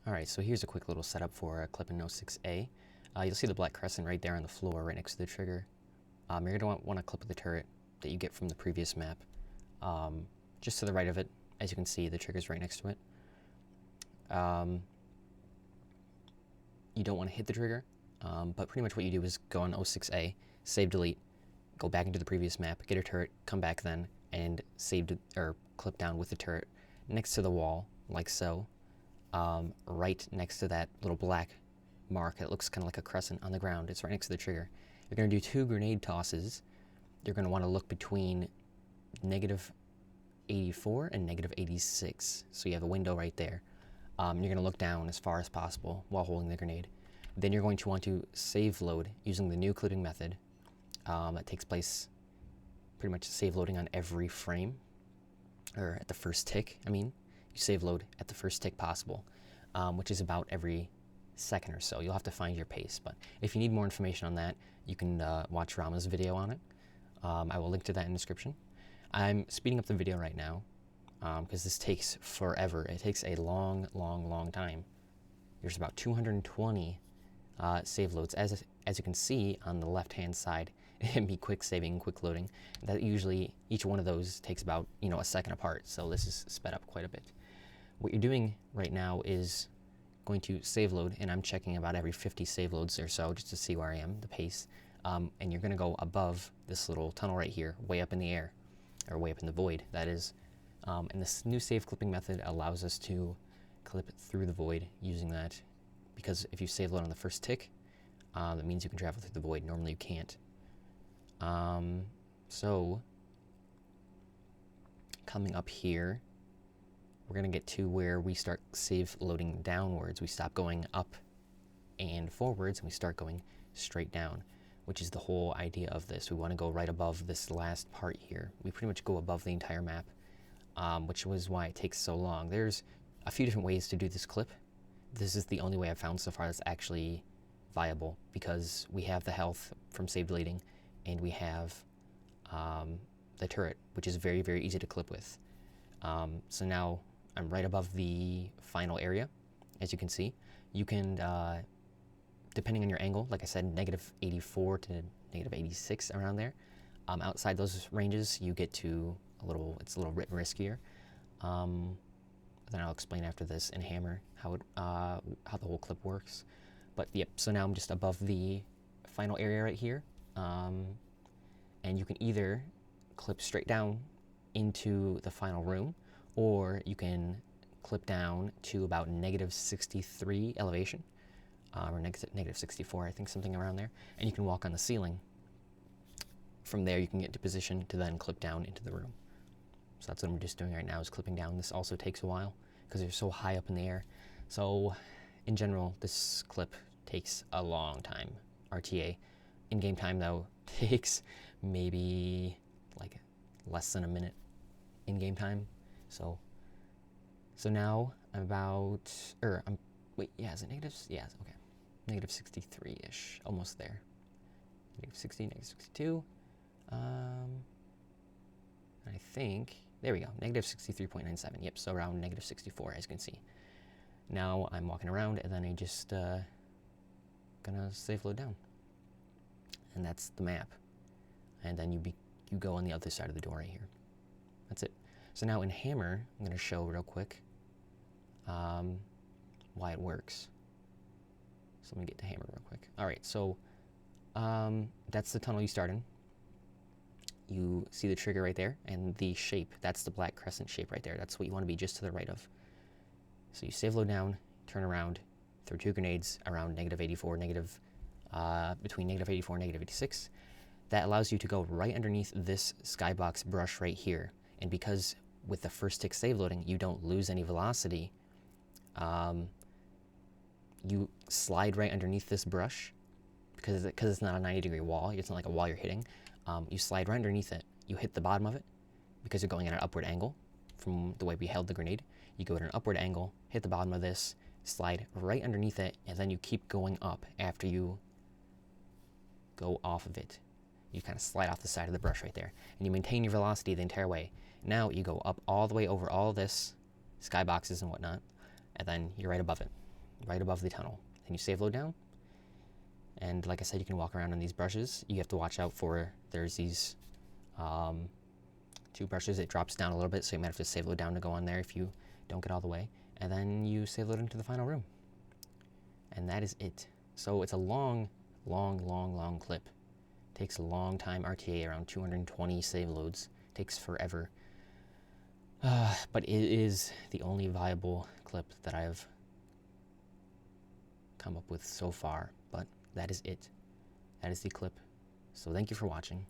Alright, so here's a quick little setup for clipping 06A. You'll see the black crescent right there on the floor, right next to the trigger. You're going to want to clip with the turret that you get from the previous map. Just to the right of it, as you can see, the trigger's right next to it. You don't want to hit the trigger, but pretty much what you do is go on 06A, save delete, go back into the previous map, get a turret, come back then, and or clip down with the turret next to the wall, like so. Right next to that little black mark that looks kind of like a crescent on the ground. It's right next to the trigger. You're going to do 2 grenade tosses. You're going to want to look between negative 84 and negative 86. So you have a window right there. You're going to look down as far as possible while holding the grenade. Then you're going to want to save load using the new clipping method. That takes place pretty much save loading on every frame, or at the first tick, I mean. You save load at the first tick possible, which is about every second or so. You'll have to find your pace, but if you need more information on that, you can watch Rama's video on it. I will link to that in the description. I'm speeding up the video right now because this takes forever. It takes a long time. There's about 220 save loads. As you can see on the left-hand side, me quick saving, quick loading. That usually, each one of those takes about, a second apart, so this is sped up quite a bit. What you're doing right now is going to save load, and I'm checking about every 50 save loads or so just to see where I am, the pace. And you're going to go above this little tunnel right here, way up in the air, or way up in the void, that is. And this new save clipping method allows us to clip through the void using that, because if you save load on the first tick, that means you can travel through the void. Normally you can't. So, coming up here, we're going to get to where we start save loading downwards. We stop going up and forwards, and we start going straight down, which is the whole idea of this. We want to go right above this last part here. We pretty much go above the entire map, which was why it takes so long. There's a few different ways to do this clip. This is the only way I've found so far that's actually viable, because we have the health from save deleting, and we have the turret, which is very easy to clip with. So now I'm right above the final area, as you can see. You can, depending on your angle, like I said, negative 84 to negative 86, around there. Outside those ranges, you get to it's a little bit riskier. Then I'll explain after this in Hammer how the whole clip works. But yep, so now I'm just above the final area right here. And you can either clip straight down into the final room, or you can clip down to about negative 63 elevation, or negative 64, I think, something around there, and you can walk on the ceiling. From there, you can get into position to then clip down into the room. So that's what I'm just doing right now, is clipping down. This also takes a while because you're so high up in the air. So in general, this clip takes a long time. RTA. In-game time, though, takes maybe like less than a minute in-game time. So now I'm about, wait, yeah, is it negatives? Yeah, okay. Negative 63-ish, almost there. Negative 60, negative 62. I think, there we go, negative 63.97. Yep, so around negative 64, as you can see. Now I'm walking around, and then I just gonna save load down. And that's the map. And then you go on the other side of the door right here. That's it. So now in Hammer, I'm going to show real quick why it works. So let me get to Hammer real quick. All right, so that's the tunnel you start in. You see the trigger right there, and the shape, that's the black crescent shape right there. That's what you want to be just to the right of. So you save load down, turn around, throw 2 grenades around negative 84, between negative 84 and negative 86. That allows you to go right underneath this skybox brush right here. And because with the first tick save loading, you don't lose any velocity, you slide right underneath this brush, because it's not a 90-degree wall. It's not like a wall you're hitting. You slide right underneath it. You hit the bottom of it because you're going at an upward angle from the way we held the grenade. You go at an upward angle, hit the bottom of this, slide right underneath it, and then you keep going up after you go off of it. You kind of slide off the side of the brush right there, and you maintain your velocity the entire way. Now you go up all the way over all this skyboxes and whatnot, and then you're right above it. right above the tunnel. Then you save load down. And like I said, you can walk around on these brushes. You have to watch out for, there's these two brushes. It drops down a little bit, so you might have to save load down to go on there if you don't get all the way. And then you save load into the final room. And that is it. So it's a long clip. Takes a long time, RTA, around 220 save loads. Takes forever. But it is the only viable clip that I've come up with so far. But that is it. That is the clip. So thank you for watching.